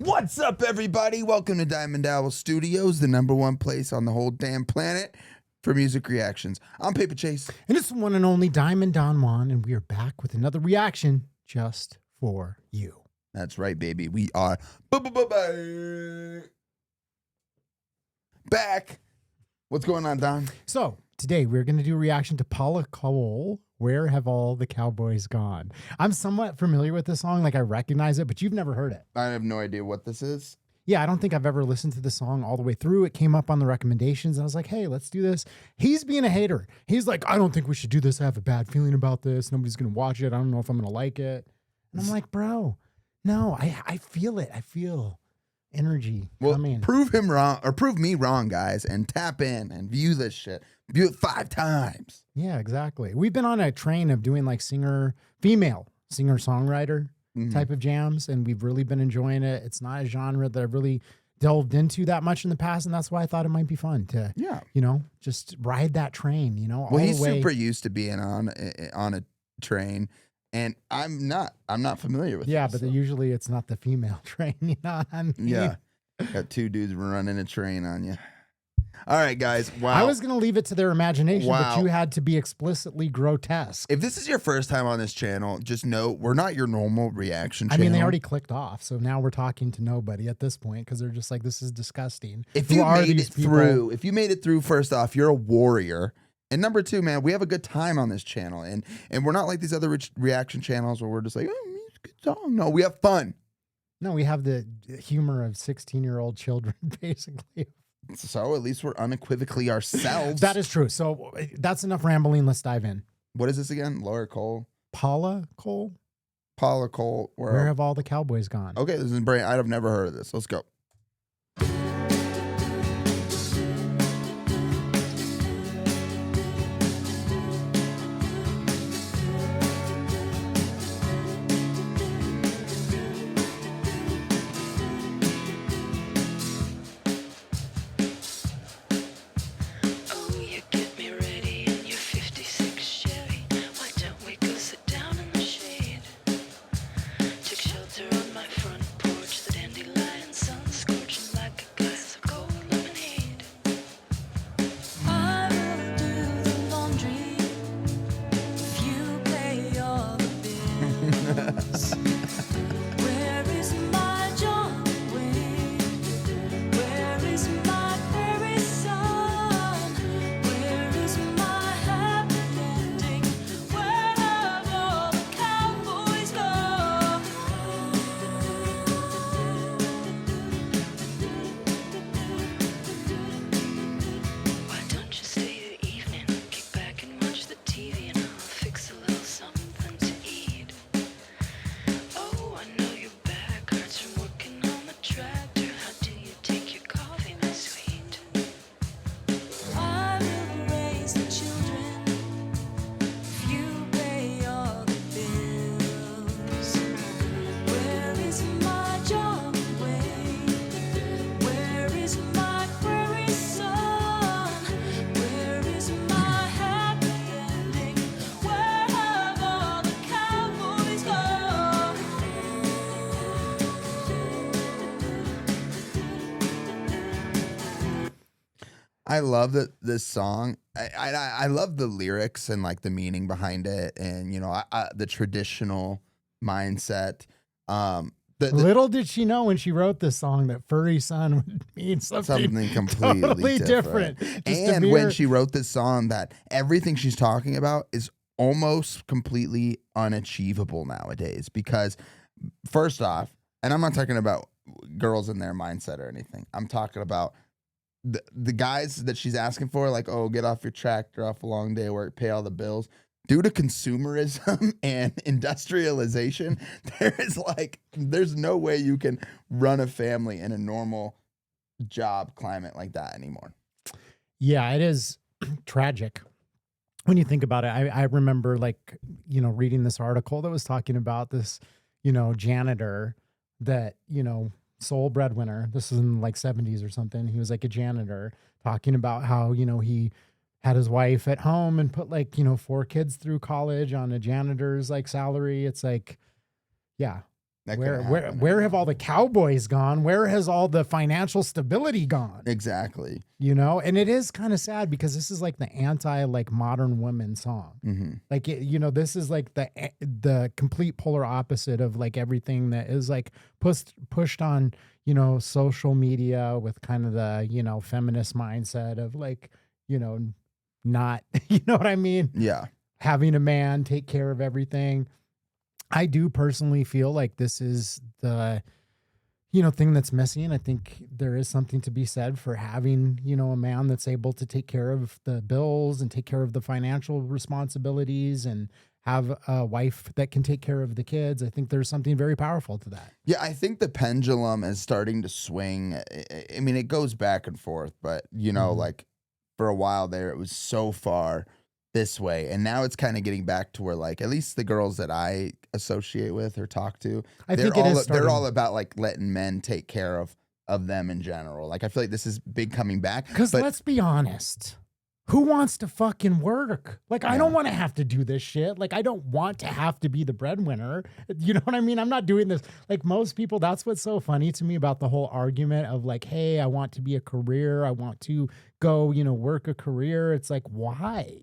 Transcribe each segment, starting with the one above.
What's up, everybody? Welcome to Diamond Owl Studios, the #1 place on the whole damn planet for music reactions. I'm Paper Chase. And it's the one and only Diamond Don Juan, and we are back with another reaction just for you. That's right, baby. We are back. What's going on, Don? So today we're going to do a reaction to Paula Cole, Where Have All the Cowboys Gone? I'm somewhat familiar with this song, like I recognize it, but you've never heard it. I have no idea what this is. Yeah, I don't think I've ever listened to the song all the way through. It came up on the recommendations, and I was like, hey, let's do this. He's being a hater. He's like, I don't think we should do this. I have a bad feeling about this. Nobody's going to watch it. I don't know if I'm going to like it. And I'm like, bro, no, I feel it. I feel energy coming. Prove him wrong, or prove me wrong, guys, and tap in and view this shit. View it 5 times. Yeah, exactly. We've been on a train of doing like female singer-songwriter type of jams, and we've really been enjoying it. It's not a genre that I've really delved into that much in the past, and that's why I thought it might be fun to, just ride that train, all Well, he's the way. super used to being on a train, and I'm not familiar with but usually it's not the female train, what I mean? Yeah. Got 2 dudes running a train on you. All right, guys. Wow. I was going to leave it to their imagination, but you had to be explicitly grotesque. If this is your first time on this channel, just know we're not your normal reaction channel. I mean, they already clicked off, so now we're talking to nobody at this point because they're just like, this is disgusting. If you made it through, first off, you're a warrior. And number 2, man, we have a good time on this channel. And we're not like these other reaction channels where we're just like, oh, it's a good song. No, we have fun. No, we have the humor of 16-year-old children, basically. So at least we're unequivocally ourselves. That is true. So that's enough rambling. Let's dive in. What is this again? Laura Cole? Paula Cole? Paula Cole. Where have all the cowboys gone? Okay, this is brand. I've never heard of this. Let's go. Where is my John Wayne? Where is my prairie son? Where is my happy ending? Where have all the cowboys gone? Why don't you stay the evening, kick back and watch the TV, and I'll fix a little something to eat. Oh, I know your back hurts from working on the tractor. How do you take your coffee, my sweet? I will raise the children if you pay all the bills. Where is my John Wayne? Where is my prairie son? Where is my happy ending? Where have all the cowboys gone? I love this song. I love the lyrics and like the meaning behind it, and the traditional mindset. Little did she know when she wrote this song that furry son would mean something completely totally different. And when she wrote this song, that everything she's talking about is almost completely unachievable nowadays. Because first off, and I'm not talking about girls in their mindset or anything. I'm talking about the guys that she's asking for, like, oh, get off your tractor, off a long day of work, pay all the bills. Due to consumerism and industrialization, there's no way you can run a family in a normal job climate like that anymore. Yeah, it is tragic when you think about it. I remember reading this article that was talking about this, janitor that, sole breadwinner. This is in like 70s or something. He was like a janitor talking about how, he had his wife at home and put 4 kids through college on a janitor's salary. It's like, yeah. That Where couldn't where happen where have anymore. all the Cowboys gone? Where has all the financial stability gone? Exactly. You know, and it is kind of sad because this is like the anti like modern women song. Mm-hmm. Like this is like the complete polar opposite of like everything that is like pushed on, social media with kind of the, feminist mindset of like, not, you know what I mean? Yeah. Having a man take care of everything. I do personally feel like this is the, thing that's missing. I think there is something to be said for having, a man that's able to take care of the bills and take care of the financial responsibilities and have a wife that can take care of the kids. I think there's something very powerful to that. Yeah, I think the pendulum is starting to swing. I mean, it goes back and forth, but like for a while there, it was so far this way, and now it's kind of getting back to where, like, at least the girls that I associate with or talk to, they're all about like letting men take care of them in general. Like, I feel like this is big coming back. Because let's be honest. Who wants to fucking work? Like, I don't want to have to do this shit. Like, I don't want to have to be the breadwinner. You know what I mean? I'm not doing this. Like, most people, that's what's so funny to me about the whole argument of like, hey, I want to be a career. I want to go, work a career. It's like, why?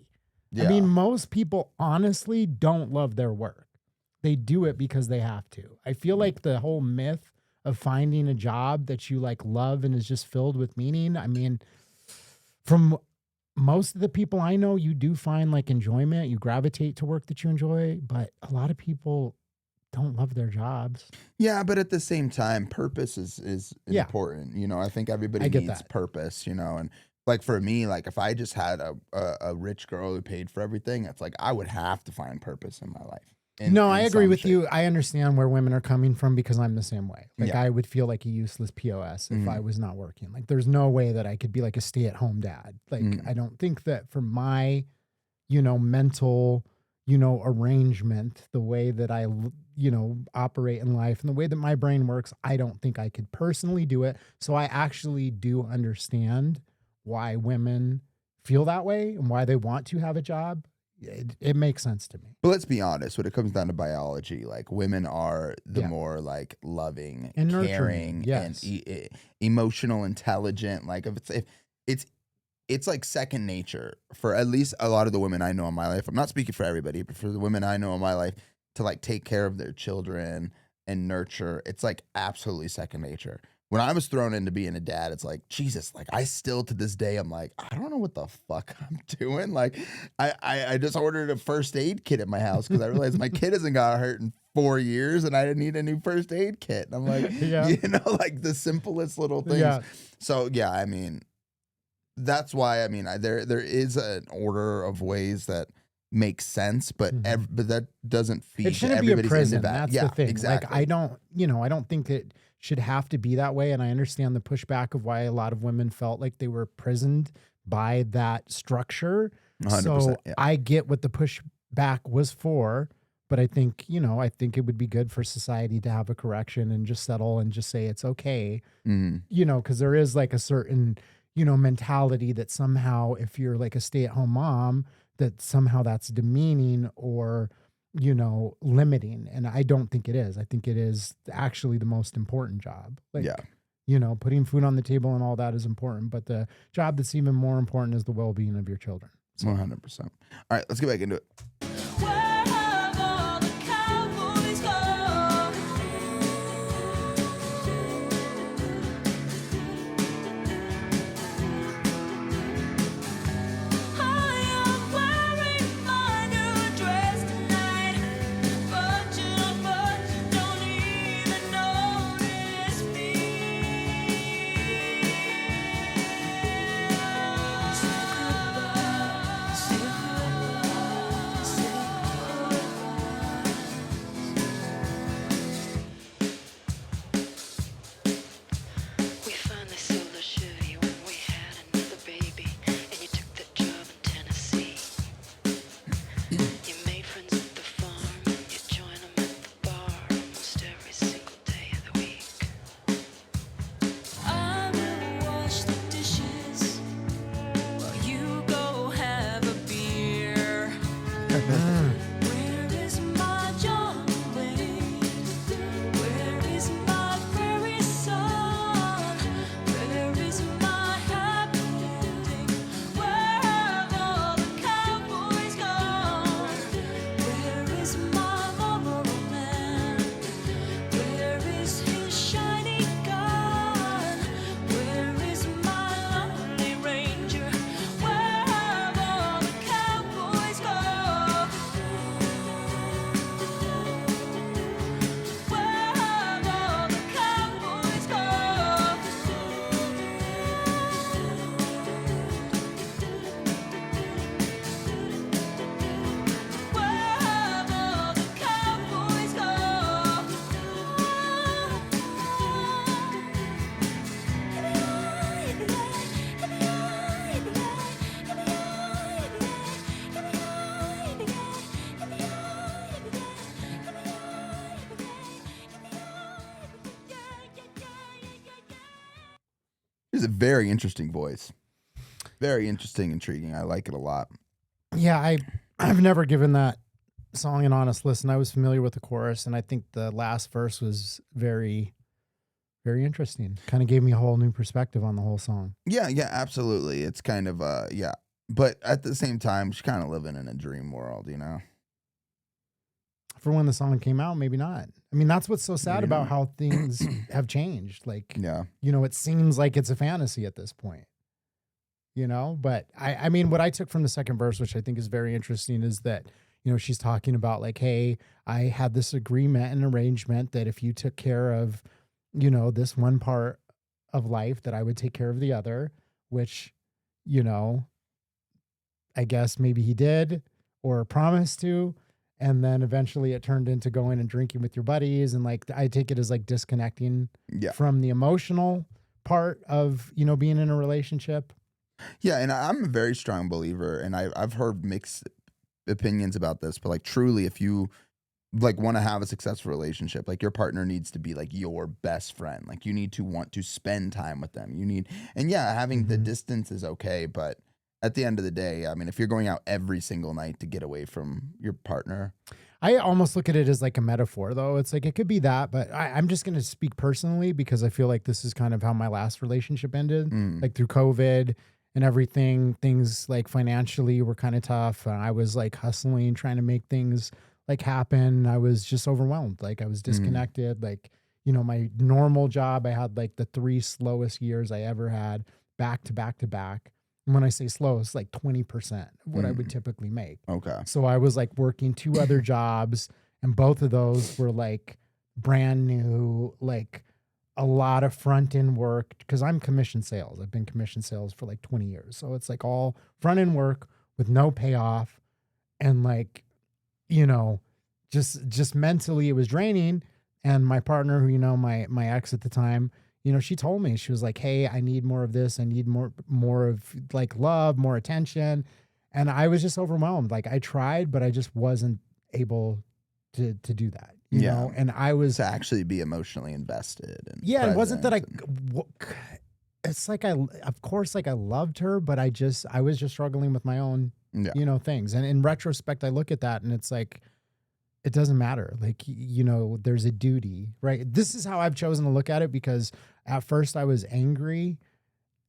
Yeah. I mean, most people honestly don't love their work. They do it because they have to. I feel like the whole myth of finding a job that you like love and is just filled with meaning. I mean, from most of the people I know, you do find like enjoyment. You gravitate to work that you enjoy, but a lot of people don't love their jobs. Yeah, but at the same time, purpose is Yeah. important. I think everybody I get needs that. purpose, and like for me, like if I just had a rich girl who paid for everything, it's like I would have to find purpose in my life. No, I agree some with shape. you. I understand where women are coming from because I'm the same way. Like Yeah. I would feel like a useless POS if I was not working. Like there's no way that I could be like a stay-at-home dad. Like I don't think that for my, mental, arrangement, the way that I, operate in life and the way that my brain works, I don't think I could personally do it. So I actually do understand why women feel that way and why they want to have a job. It makes sense to me. But let's be honest, when it comes down to biology, like women are the Yeah. more like loving, And caring, nurturing, yes. and emotional, intelligent. Like if it's like second nature for at least a lot of the women I know in my life. I'm not speaking for everybody, but for the women I know in my life to like take care of their children and nurture, it's like absolutely second nature. When I was thrown into being a dad, it's like, Jesus, like I still to this day, I'm like, I don't know what the fuck I'm doing. Like I just ordered a first aid kit at my house because I realized my kid hasn't got hurt in 4 years and I didn't need a new first aid kit. And I'm like, Yeah. like the simplest little things. Yeah. So yeah, I mean, that's why, I mean, there is an order of ways that make sense, but but that doesn't feed It shouldn't be a everybody's prison. individual. That's the thing. Exactly. Like I don't think it should have to be that way. And I understand the pushback of why a lot of women felt like they were prisoned by that structure. 100%, So yeah. I get what the pushback was for, but I think, I think it would be good for society to have a correction and just settle and just say it's okay. Because there is like a certain, mentality that somehow if you're like a stay-at-home mom, that somehow that's demeaning or, limiting. And I don't think it is. I think it is actually the most important job. Like, Yeah. Putting food on the table and all that is important, but the job that's even more important is the well-being of your children. 100%. All right, let's get back into it. Where have all the cowboys gone? I am wearing my new dress tonight, but you don't even notice me. It's a very interesting voice. Very interesting, intriguing. I like it a lot. Yeah, I've never given that song an honest listen. I was familiar with the chorus, and I think the last verse was very, very interesting. Kind of gave me a whole new perspective on the whole song. Yeah, absolutely. It's kind of yeah. But at the same time, she's kind of living in a dream world, you know? For when the song came out, maybe not. I mean, that's what's so sad Maybe about not. how things have changed. Like, Yeah. it seems like it's a fantasy at this point. But I mean, what I took from the second verse, which I think is very interesting, is that, she's talking about like, hey, I had this agreement and arrangement that if you took care of, this one part of life, that I would take care of the other, which, I guess maybe he did or promised to. And then eventually it turned into going and drinking with your buddies. And like, I take it as like disconnecting from the emotional part of, being in a relationship. Yeah, and I'm a very strong believer, and I've heard mixed opinions about this, but like truly, if you like want to have a successful relationship, like your partner needs to be like your best friend. Like you need to want to spend time with them. And having the distance is okay, but at the end of the day, I mean, if you're going out every single night to get away from your partner. I almost look at it as like a metaphor, though. It's like, it could be that, but I'm just going to speak personally because I feel like this is kind of how my last relationship ended, like through COVID and everything. Things like financially were kind of tough. I was like hustling, trying to make things like happen. I was just overwhelmed. Like I was disconnected. Like, my normal job, I had like the 3 slowest years I ever had, back to back to back. And when I say slow, it's like 20% of what I would typically make. Okay. So I was like working 2 other jobs, and both of those were like brand new, like a lot of front end work, because I'm commission sales. I've been commission sales for like 20 years. So it's like all front end work with no payoff. And like, just mentally it was draining. And my partner, who, my ex at the time, she told me, she was like, hey, I need more of this. I need more of like love, more attention. And I was just overwhelmed. Like I tried, but I just wasn't able to do that, you know? And I was to actually be emotionally invested. And it wasn't that it's like, of course, like I loved her, but I was just struggling with my own, things. And in retrospect, I look at that and it's like, it doesn't matter. Like, there's a duty, right? This is how I've chosen to look at it, because at first I was angry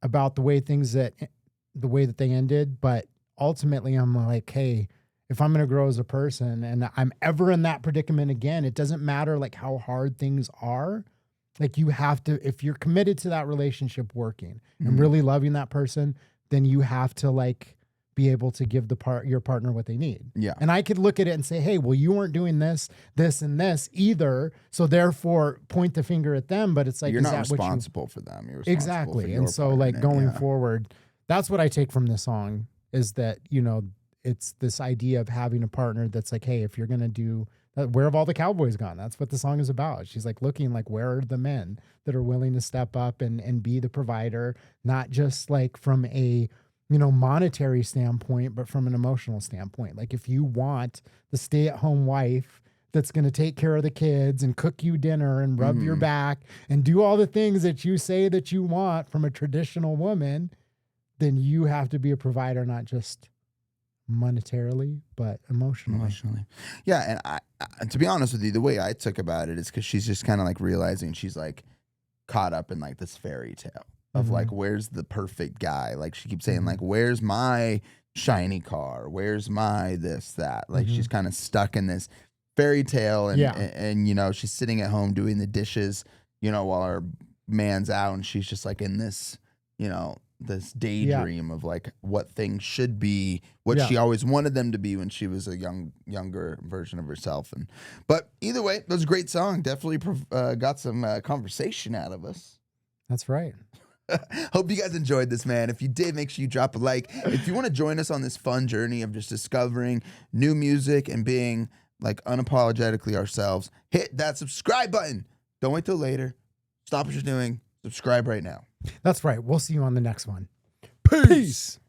about the way that they ended. But ultimately I'm like, hey, if I'm going to grow as a person and I'm ever in that predicament again, it doesn't matter like how hard things are. Like you have to, if you're committed to that relationship working and really loving that person, then you have to like be able to give your partner what they need. Yeah. And I could look at it and say, hey, well, you weren't doing this, and this either. So therefore point the finger at them. But it's like, you're not responsible for them. You're responsible exactly. for your And so partner, like going forward, that's what I take from this song, is that, it's this idea of having a partner that's like, hey, if you're going to do that, where have all the Cowboys gone? That's what the song is about. She's like looking like, where are the men that are willing to step up and be the provider, not just like from a, monetary standpoint, but from an emotional standpoint. Like if you want the stay-at-home wife that's going to take care of the kids and cook you dinner and rub your back and do all the things that you say that you want from a traditional woman, then you have to be a provider, not just monetarily, but emotionally. Yeah. And I, to be honest with you, the way I took about it is because she's just kind of like realizing she's like caught up in like this fairy tale of like, where's the perfect guy? Like she keeps saying like, where's my shiny car? Where's my this, that? Like she's kind of stuck in this fairy tale and she's sitting at home doing the dishes, while her man's out, and she's just like in this, this daydream of like what things should be, what she always wanted them to be when she was a younger version of herself. But either way, that was a great song. Definitely got some conversation out of us. That's right. Hope you guys enjoyed this, man. If you did, make sure you drop a like. If you want to join us on this fun journey of just discovering new music and being like unapologetically ourselves, hit that subscribe button. Don't wait till later. Stop what you're doing. Subscribe right now. That's right. We'll see you on the next one. Peace.